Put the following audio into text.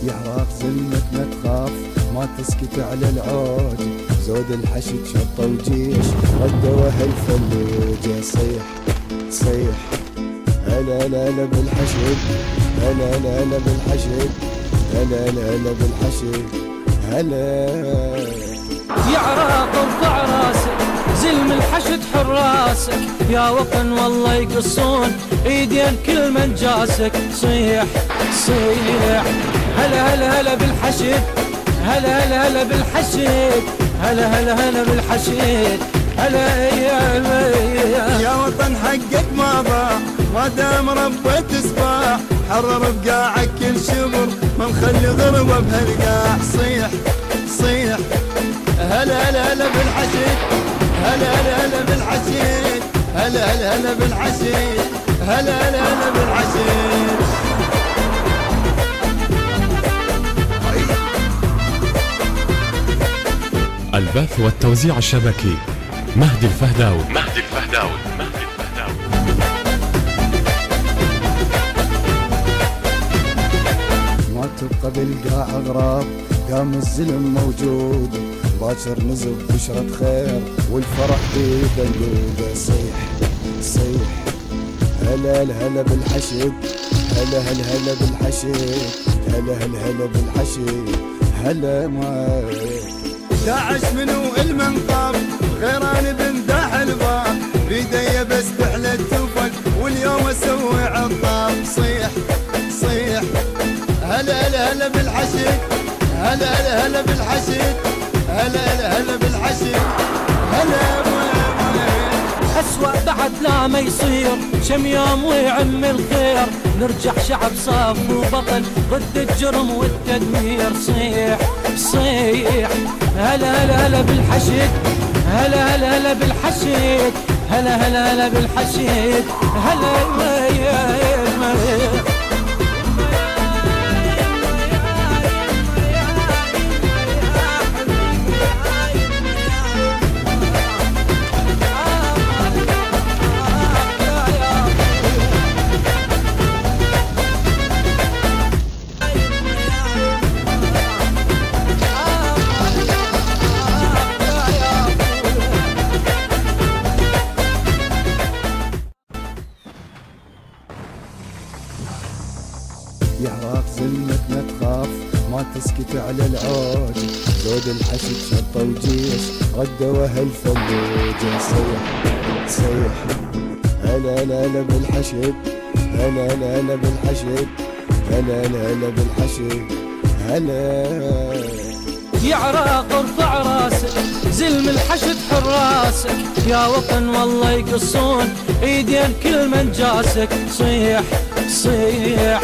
يا عراق زلمك ما تخاف ما تسكت على العود، زود الحشد شطة وجيش ردوا هالفلوجة. صيح صيح هلا لا لا بالحشد، هلا لا لا بالحشد، هلا لا لا بالحشد، هلا. يا عراق ارفع راسك زلم الحشد حراسك، يا وطن والله يقصون ايدين كل من جاسك. صيح صيح هلا هلا هلا بالحشد، هلا هلا هلا بالحشد، هلا هلا هلا بالحشد، هلا يا وطن حقك ما ضاع ما دام ربيت سباع، حرر بقاعك كل شبر ما مخلي غربة بهالقاع. صيح صيح هلا هلا هلا بالحشد، هلا هلا هلا بالحشد، هلا هلا هلا بالحشد، هلا هلا هلا بالحشد. البث والتوزيع الشبكي مهدي الفهداوي. مهدي الفهداوي. مهدي الفهداوي. ما تبقى بالقاع اغراب، قام الزلم موجود، باكر نزف بشرة خير والفرح بيدلوده. صيح صيح هلا هلا بالحشد، هلا هلا هلا بالحشد، هلا هلا هلا بالحشد، هلا. ما داعش منو المنقاب غيران بن داح الباب، بيدي بس تحلى التوفق واليوم اسوي عطاب. صيح صيح هلا هلا هلا بالحشد، هلا هلا هلا بالحشد، هلا هلا هلا بالحشد، هلا. أسوأ بعد لا ما يصير شم يوم ويعم الخير، نرجع شعب صاف وبطل ضد الجرم والتدمير. صيح صيح هلا هلا هلا بالحشد، هلا هلا هلا بالحشد، هلا هلا هلا بالحشد، هلا. يا عراق زلمك ما تخاف ما تسكت على العود، زود الحشد شطة وجيش ردوا هالفلوجة. صيح صيح هلا لا لا بالحشد، هلا لا لا بالحشد، هلا لا لا بالحشد، هلا. يا عراق ارفع راسك زلم الحشد حراسك، يا وطن والله يقصون ايدين كل من جاسك. صيح صيح